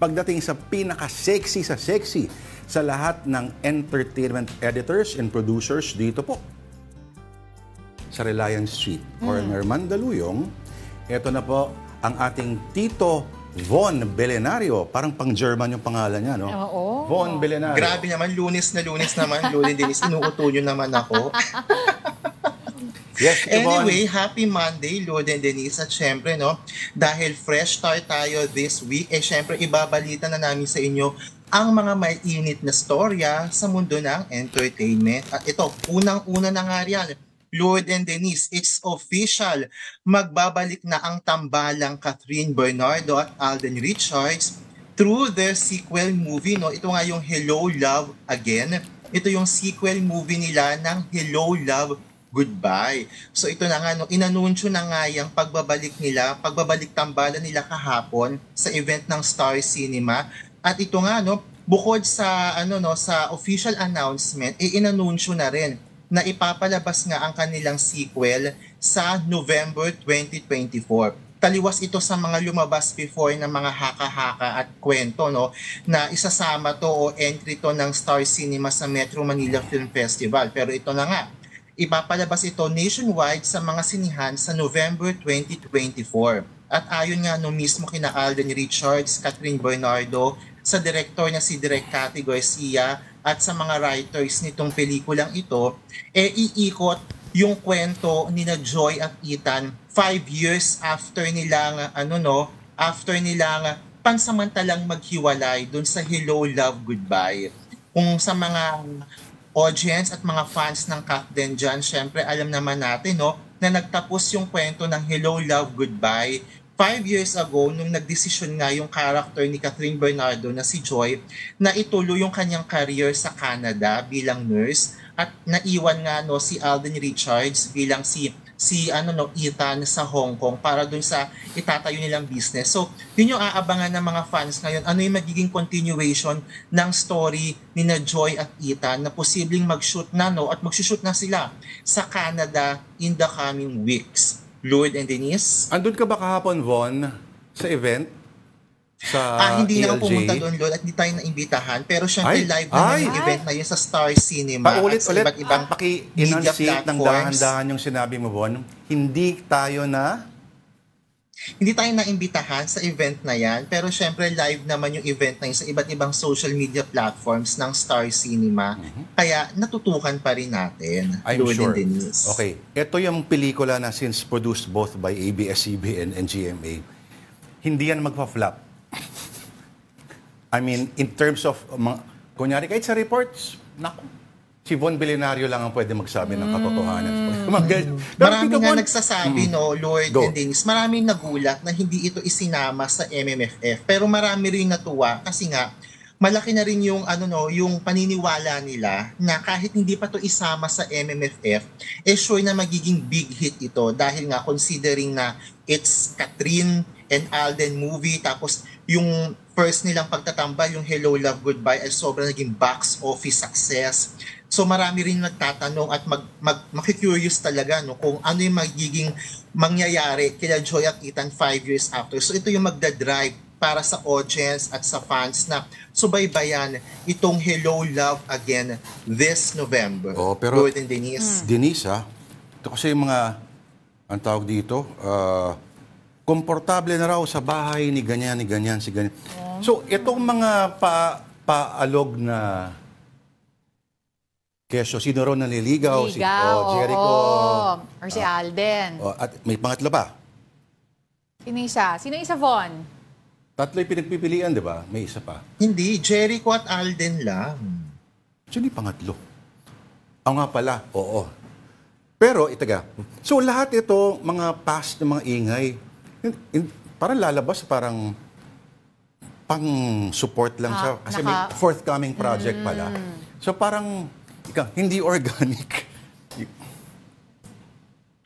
pagdating sa pinaka-sexy sa sexy sa lahat ng entertainment editors and producers dito po sa Reliance Street, corner Mandaluyong. Ito na po ang ating Tito Von Belenario. Parang pang-German yung pangalan niya, no? Oo. Von Belenario. Grabe naman, lunes naman, Lodi Denise, inuuto nyo naman ako. Yes, anyway, happy Monday, Lodi Denise. At syempre, no, dahil fresh start tayo this week, syempre, ibabalita na namin sa inyo ang mga may init na storya sa mundo ng entertainment. At ito, unang-una na nga riyan, Lord and Denise, it's official. Magbabalik na ang tambalang Catherine Bernardo at Alden Richards through their sequel movie. No? Ito nga yung Hello, Love Again. Ito yung sequel movie nila ng Hello, Love, Goodbye. So ito na nga, no, inanunsyo na nga yung pagbabalik tambalan nila kahapon sa event ng Star Cinema. At ito nga, no, bukod sa, sa official announcement, inanunsyo na rin na ipapalabas nga ang kanilang sequel sa November 2024. Taliwas ito sa mga lumabas before na mga haka-haka at kwento, no, na isasama to o entry to ng Star Cinema sa Metro Manila Film Festival. Pero ito na nga, ipapalabas ito nationwide sa mga sinihan sa November 2024. At ayon nga no mismo kina Alden Richards, Catherine Bernardo, sa director na si Direk Cathy Garcia at sa mga writers nitong pelikulang ito, iikot yung kwento ni na Joy at Ethan 5 years after nilang pansamantalang maghiwalay dun sa Hello, Love, Goodbye. Kung sa mga audience at mga fans ng Captain John, syempre alam naman natin, no, na nagtapos yung kwento ng Hello, Love, Goodbye 5 years ago nung nagdesisyon nga yung character ni Catherine Bernardo na si Joy na ituloy yung kanyang career sa Canada bilang nurse at naiwan nga no si Alden Richards bilang si Ethan sa Hong Kong para dun sa itatayo nilang business. So, yun yung aabangan ng mga fans ngayon. Ano yung magiging continuation ng story ni na Joy at Ethan na posibleng mag-shoot na at mag-shoot na sila sa Canada in the coming weeks. Lord and Denise? Andun ka ba kahapon, Von, sa event? Sa hindi ELJ? na ako pumunta doon, Lord, at hindi tayo naimbitahan. Pero syempre live naman yung event na yun sa Star Cinema. Paulit-ulit, at sa iba't ibang media paki-enunciate ng platforms. dahan-dahan yung sinabi mo, Von. Hindi tayo naimbitahan sa event na yan, pero syempre live naman yung event na yun sa iba't ibang social media platforms ng Star Cinema. Kaya natutukan pa rin natin, I'm Lord sure. and Denise. Okay. Ito yung pelikula na since produced both by ABS-CBN and GMA. Hindi yan magpa-flop. I mean, in terms of, kunyari kahit sa reports, naku, si Von Belenario lang ang pwede magsabi ng katotohanan. Marami nga nagsasabi, Lord Go. and Denise, maraming nagulat na hindi ito isinama sa MMFF. Pero marami rin natuwa kasi nga, malaki na rin yung, yung paniniwala nila na kahit hindi pa to isama sa MMFF, sure na magiging big hit ito dahil nga considering na it's Catherine and Alden movie, tapos yung first nilang pagtatambal, yung Hello, Love, Goodbye, ay sobrang naging box office success. So marami rin nagtatanong at makikurious talaga kung ano yung magiging mangyayari kila Joy at Ethan 5 years after. So ito yung magdadrive para sa audience at sa fans na subaybayan itong Hello, Love Again this November. Oh, pero Lord and Denise. Denise, ito kasi yung mga, ang tawag dito, komportable na raw sa bahay ni ganyan, si ganyan. So itong mga paalog na kesyo, sino raw naliligaw? Si Jericho. Or si Alden. At may pangatlo pa. Sino isa? Sino isa, Von? Tatlo yung pinagpipilian, di ba? May isa pa. Hindi, Jericho at Alden lang. Sino yung pangatlo? Nga pala, oo. Pero, itaga. So, lahat ito, mga past na mga ingay, parang lalabas, parang pang-support lang siya. Kasi may forthcoming project pala. So, parang hindi organic.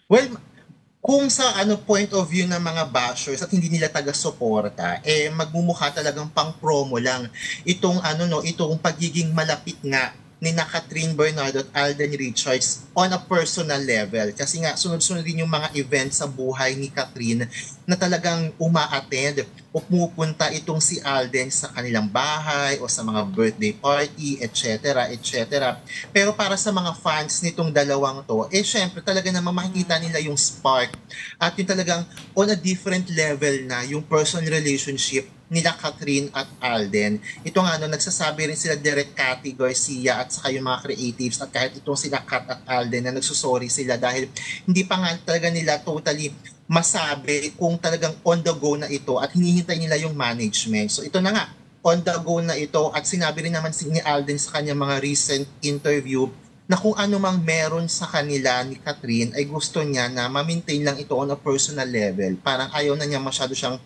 Well, kung sa point of view ng mga bashers at hindi nila taga-suporta, magmumukha talagang pang-promo lang itong itong pagiging malapit nga ni na Catherine Bernardo at Alden Richards on a personal level. Kasi nga, sunod-sunod din yung mga events sa buhay ni Catherine na talagang uma-attend o pumupunta itong si Alden sa kanilang bahay o sa mga birthday party, etc. etc. Pero para sa mga fans nitong dalawang to, syempre talaga naman makikita nila yung spark at yung talagang on a different level na yung personal relationship nila Catherine at Alden. Ito nga, nagsasabi rin sila Direk Cathy Garcia at saka yung mga creatives at kahit itong sila Cat at Alden na nagsusorry sila dahil hindi pa nga talaga nila totally masabi kung talagang on the go na ito at hinihintay nila yung management. So ito na nga, on the go na ito at sinabi rin naman ni Alden sa kanyang mga recent interview na kung ano mang meron sa kanila ni Catherine ay gusto niya na ma-maintain lang ito on a personal level. Parang ayaw na niya masyado siyang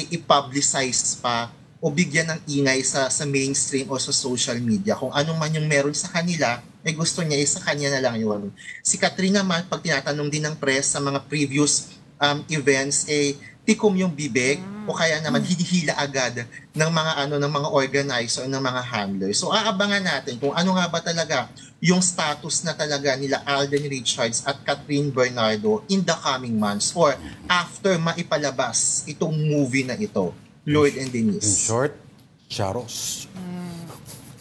i-publicize pa o bigyan ng ingay sa mainstream o sa social media. Kung ano man yung meron sa kanila, ay gusto niya sa kanya na lang yun. Si Catherine naman, pag tinatanong din ng press sa mga previous events, tikom yung bibig o kaya naman hihila agad ng mga organizer, ng mga handlers. So aabangan natin kung ano nga ba talaga yung status na talaga nila Alden Richards at Catherine Bernardo in the coming months or after maipalabas itong movie na ito, Lloyd and Denise. In short, Charos.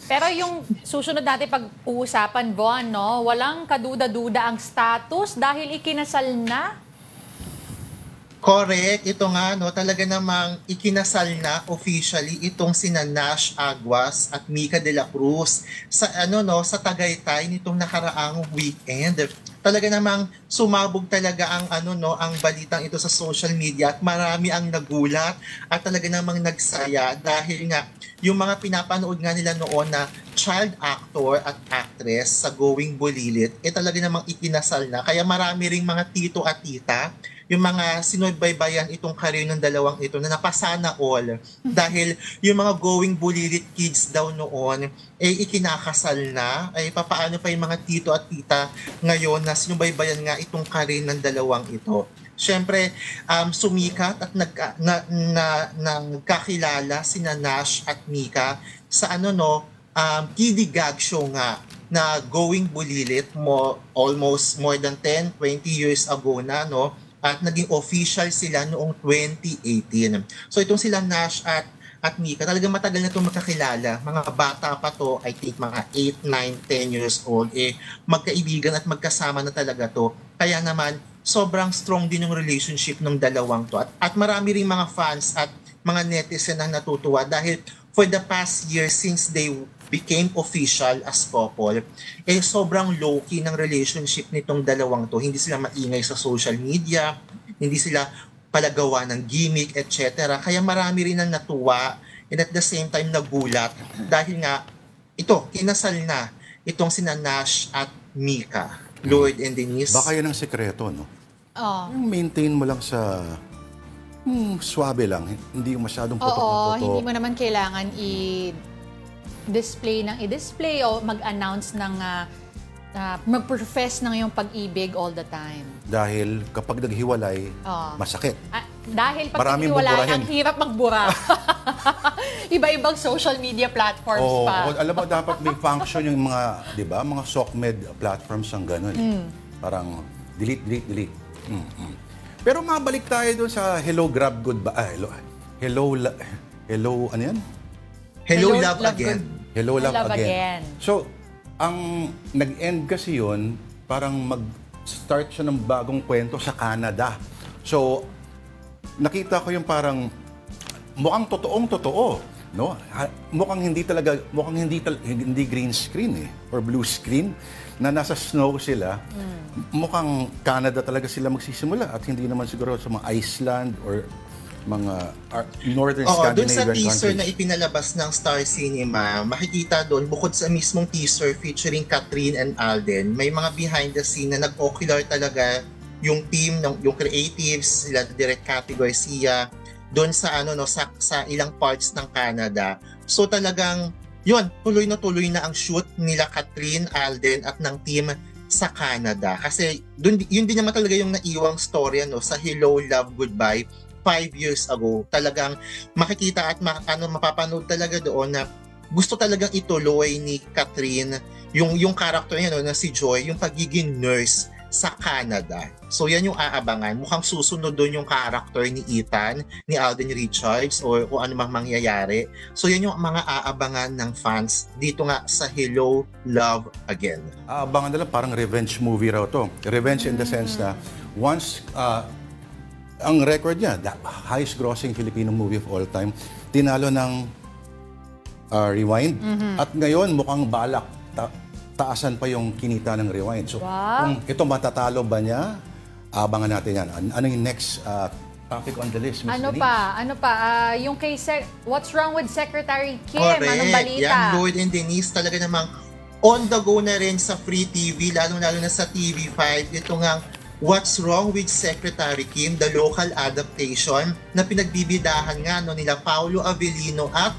Pero yung susunod natin pag-uusapan, Von, no? Walang kaduda-duda ang status dahil ikinasal na. Correct. Ito nga, talaga namang ikinasal na officially itong sina Nash Aguas at Mika de la Cruz sa sa Tagaytay nitong nakaraang weekend. Talaga namang sumabog talaga ang ang balitang ito sa social media at marami ang nagulat at talaga namang nagsaya dahil nga yung mga pinapanood nga nila noon na child actor at actress sa Going Bulilit talaga namang ikinasal na. Kaya marami ring mga tito at tita, yung mga sinubaybayan itong career ng dalawang ito na napasana all dahil yung mga Going Bulilit kids daw noon ikinakasal na, papaano pa yung mga tito at tita ngayon na sinubaybayan nga itong career ng dalawang ito. Siyempre, sumikat at nagkakilala sina Nash at Mika sa Kiddy Gag show nga na Going Bulilit almost more than 10-20 years ago na, at naging official sila noong 2018. So itong sila Nash at Mika, talagang matagal na itong magkakilala. Mga bata pa to, I think mga 8, 9, 10 years old, magkaibigan at magkasama na talaga to. Kaya naman, sobrang strong din yung relationship ng dalawang to. At marami ring mga fans at mga netizen ang natutuwa dahil for the past year since they became official as couple, sobrang low-key ng relationship nitong dalawang to. Hindi sila maingay sa social media, hindi sila palagawa ng gimmick, etc. Kaya marami rin ang natuwa and at the same time nagulat dahil nga kinasal na itong sina Nash at Mika, Lloyd and Denise. Baka yan ang sekreto, no? Oh. Yung maintain mo lang sa swabe lang, hindi yung masyadong putok na putok. Hindi mo naman kailangan i-display o mag-announce ng mag-profess ng iyong pag-ibig all the time. Dahil kapag naghiwalay, masakit. Dahil pag maraming naghiwalay, buburahin. ang hirap magbura. Iba-ibang social media platforms pa. Alam mo, dapat may function yung mga, di ba, mga SOCMED platforms ang ganun. Parang delete. Pero mabalik tayo doon sa Hello Grab Goodbye. Hello, ano yan? Hello Love Again. Hello Love Again. So, ang nag-end kasi yun, parang mag-start siya ng bagong kwento sa Canada. So, nakita ko yung parang mukhang totoong-totoo, no? Mukhang hindi green screen or blue screen na nasa snow sila. Mukhang Canada talaga sila magsisimula at hindi naman siguro sa mga Iceland or mga northern Scandinavian countries. Doon sa teaser na countries. ipinalabas ng Star Cinema, makikita doon, bukod sa mismong teaser featuring Catherine and Alden, may mga behind the scene na nag-ocular talaga yung team, yung creatives, sila Direk Cathy Garcia, doon sa sa ilang parts ng Canada. So talagang yun, tuloy na ang shoot nila Catherine, Alden at ng team sa Canada. Kasi yun din naman talaga yung naiwang storya sa Hello Love Goodbye 5 years ago. Talagang makikita at mapapanood talaga doon na gusto talagang ituloy ni Catherine yung character niya, no, na si Joy, yung pagiging nurse sa Canada. So yan yung aabangan. Mukhang susunod doon yung character ni Ethan, ni Alden Richards, or kung ano mang mangyayari. So yan yung mga aabangan ng fans dito nga sa Hello, Love Again. Aabangan nila parang revenge movie raw to. Revenge in the sense na once ang record niya, the highest grossing Filipino movie of all time, tinalo ng Rewind. At ngayon mukhang balak taasan pa yung kinita ng Rewind. So, kung ito matatalo ba niya, abangan natin yan. Ano yung next topic on the list, Ms. Denise? Ano pa? Yung kay What's Wrong with Secretary Kim? Correct. Anong balita? Yan, Lloyd and Denise talaga namang on the go na rin sa Free TV, lalo-lalo na sa TV5. Ito nga, What's Wrong with Secretary Kim, the local adaptation na pinagbibidahan nga no, nila Paolo Avellino at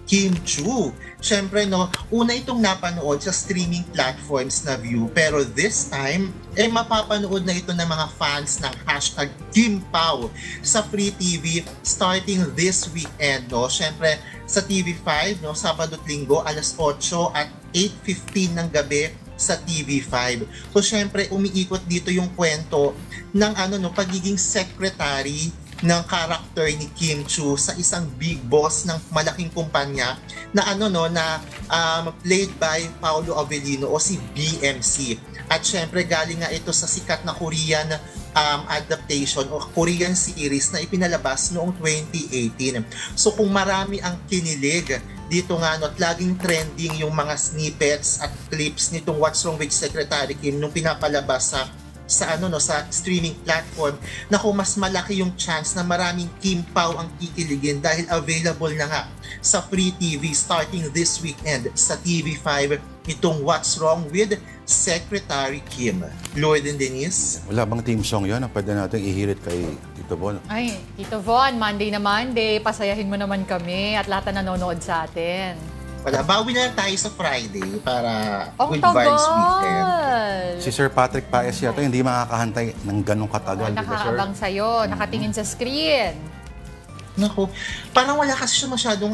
Kim Chu. Siyempre, no, una itong napanood sa streaming platforms na View, pero this time, mapapanood na ito ng mga fans ng hashtag #KimPao sa Free TV starting this weekend. No? Siyempre, sa TV5, no, Sabado at Linggo, alas 8 at 8:15 ng gabi sa TV5. So, siyempre, umiikot dito yung kwento ng pagiging secretary ng character ni Kim Chu sa isang big boss ng malaking kumpanya na played by Paolo Avellino o si BMC. At syempre galing nga ito sa sikat na Korean adaptation o Korean series na ipinalabas noong 2018. So kung marami ang kinilig dito nga at laging trending yung mga snippets at clips nitong What's Wrong with Secretary Kim nung pinapalabas sa streaming platform, na kung mas malaki yung chance na maraming Kim Pao ang kikiligin dahil available na nga sa Free TV starting this weekend sa TV5 itong What's Wrong with Secretary Kim. Lloyd and Denise? Wala bang team song yun na pwede natin ihirit kay Tito Von? Ay, Tito Von, Monday na Monday, pasayahin mo naman kami at lahat na nanonood sa atin. Wala, bawi na lang tayo sa Friday para good tagal! vibes weekend. Si Sir Patrick Paes yata hindi makakahantay ng ganong katagal, di ba, sir? Nakaabang sa'yo, nakatingin sa screen. Naku, parang wala kasi siya masyadong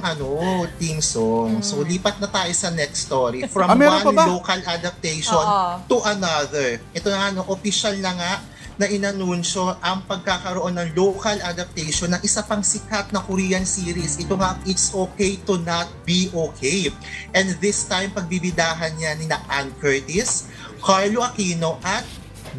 team song. So, lipat na tayo sa next story. From meron pa ba? one local adaptation to another. Ito na official na nga na inanunsyo ang pagkakaroon ng local adaptation ng isa pang sikat na Korean series. Ito nga, It's Okay to Not Be Okay. And this time, pagbibidahan niya ni Ann Curtis, Carlo Aquino at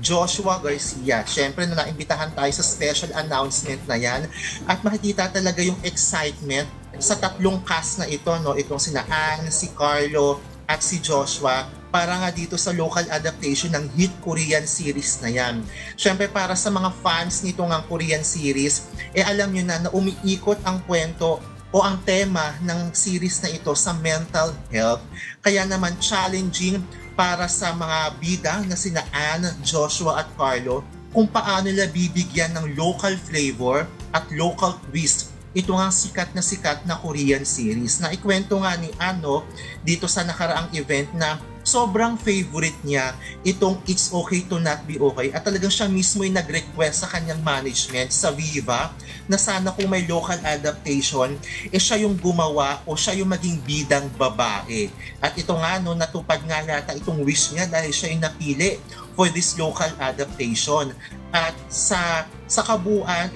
Joshua Garcia. Siyempre, naimbitahan tayo sa special announcement na yan at makikita talaga yung excitement sa tatlong cast na ito, no? Itong sina Ann, si Carlo at si Joshua para nga dito sa local adaptation ng hit Korean series na yan. Siyempre, para sa mga fans nito ng Korean series, alam nyo na umiikot ang kwento o ang tema ng series na ito sa mental health. Kaya naman challenging para sa mga bida na sina Ann, Joshua at Carlo kung paano nila bibigyan ng local flavor at local twist ito nga sikat na Korean series na ikwento nga ni Ano dito sa nakaraang event na sobrang favorite niya itong It's Okay to Not Be Okay at talagang siya mismo yung nag-request sa kanyang management sa Viva na sana kung may local adaptation siya yung gumawa o siya yung maging bidang babae. At ito nga natupad nga yata itong wish niya dahil siya yung napili for this local adaptation. At sa kabuuan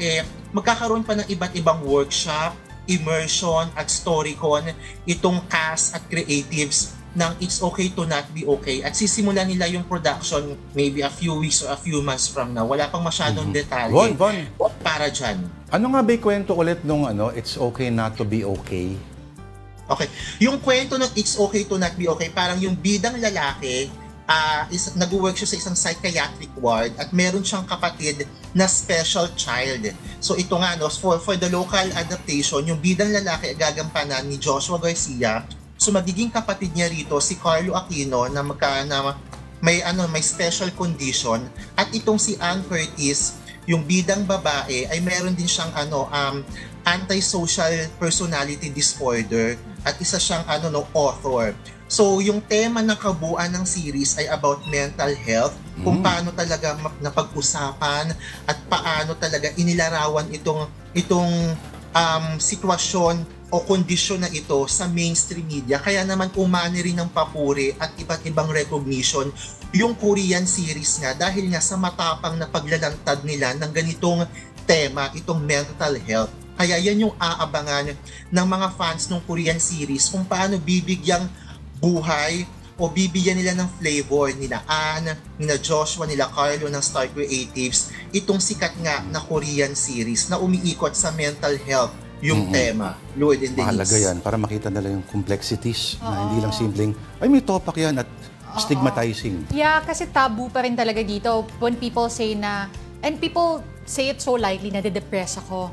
magkakaroon pa ng iba't ibang workshop, immersion at storycon itong cast at creatives ng It's Okay to Not Be Okay at sisimulan nila yung production maybe a few weeks or a few months from now. Wala pang masyadong detalye para dyan. Ano nga ba yung kwento ulit nung It's Okay Not to Be Okay? Okay. Yung kwento ng It's Okay to Not Be Okay, parang yung bidang lalaki nag-work siya sa isang psychiatric ward at meron siyang kapatid na special child. So ito nga for the local adaptation, yung bidang lalaki gagampanan ni Joshua Garcia. So magiging kapatid niya rito si Carlo Aquino na may special condition at itong si Ann Curtis, yung bidang babae ay meron din siyang antisocial personality disorder at isa siyang author. So, yung tema ng kabuuan ng series ay about mental health, kung paano talaga napag-usapan at paano talaga inilarawan itong sitwasyon o kondisyon na ito sa mainstream media. Kaya naman umani rin ng papuri at iba't ibang recognition yung Korean series nga dahil nga sa matapang na paglalantad nila ng ganitong tema, itong mental health. Kaya yan yung aabangan ng mga fans ng Korean series kung paano bibigyang buhay o bibigyan nila ng flavor nila Anne, nila Joshua, nila Carlo ng Star Creatives itong sikat nga na Korean series na umiikot sa mental health yung tema, Lloyd and Denise. Mahalaga yan para makita nila yung complexities na hindi lang simpleng, ay may topak yan at stigmatizing. Yeah, kasi tabu pa rin talaga dito when people say na, and people say it so lightly na de-depress ako.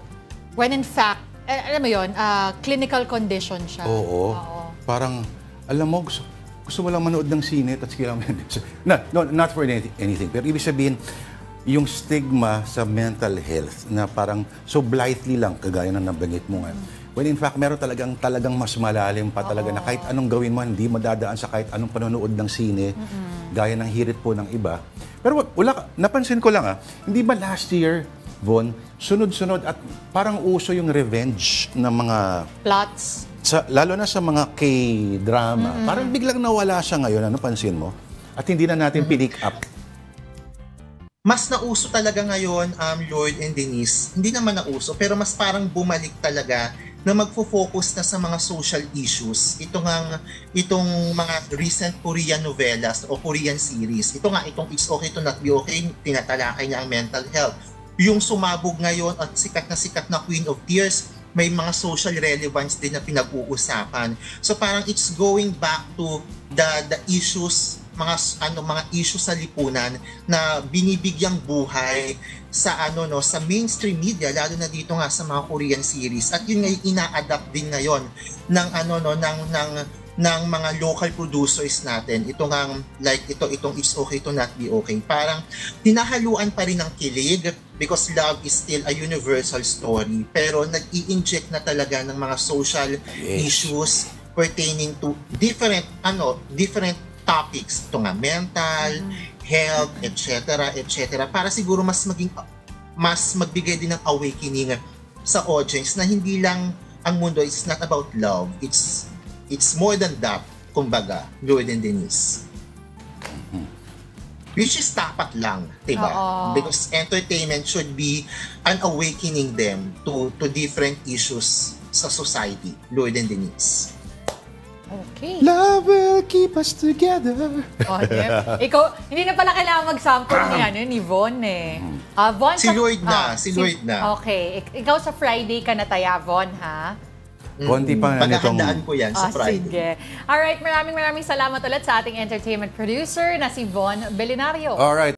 When in fact, alam mo yun, clinical condition siya. Oo. Parang, alam mo, gusto mo lang manood ng sine at sige lang. No, not for anything. Pero ibig sabihin, yung stigma sa mental health na parang so blithely lang, kagaya ng nabanggit mo nga. When in fact, meron talagang mas malalim pa talaga na kahit anong gawin mo, hindi madadaan sa kahit anong panonood ng sine, gaya ng hirit po ng iba. Pero napansin ko lang hindi ba last year, Von, sunod-sunod at parang uso yung revenge ng mga Plots. lalo na sa mga K-drama. Parang biglang nawala siya ngayon, ano pansin mo? At hindi na natin pinick up. Mas nauso talaga ngayon, Lloyd and Denise. Hindi naman nauso, pero mas parang bumalik talaga na magfo-focus na sa mga social issues. Itong mga recent Korean novelas o Korean series. Itong It's Okay to Not Be Okay, tinatalakay niya ang mental health. Yung sumabog ngayon at sikat na Queen of Tears, may mga social relevance din na pinag-uusapan. So parang it's going back to the issues, mga issues sa lipunan na binibigyang buhay sa sa mainstream media, lalo na dito nga sa mga Korean series. At yun nga ina-adapt din ngayon ng mga local producers natin. Itong It's Okay to Not Be Okay. Parang tinahaluan pa rin ng kilig because love is still a universal story. Pero nag-i-inject na talaga ng mga social issues pertaining to different topics. Ito nga, mental, health, etc. Para siguro mas magbigay din ng awakening sa audience na hindi lang ang mundo, it's not about love. It's more than that, kumbaga, Lloyd and Denise. Which is tapat lang, diba? Because entertainment should be an awakening them to different issues sa society, Lloyd and Denise. Okay. Love will keep us together. Ikaw, hindi na pala kailangan mag-sample ni Von Von, Si Lloyd na. Okay. Ikaw sa Friday ka na taya, Von, ha? Konti pa nga nitong... Paghahandaan ko yan sa Friday. Sige. Alright, maraming salamat ulit sa ating entertainment producer na si Von Belinario. Alright.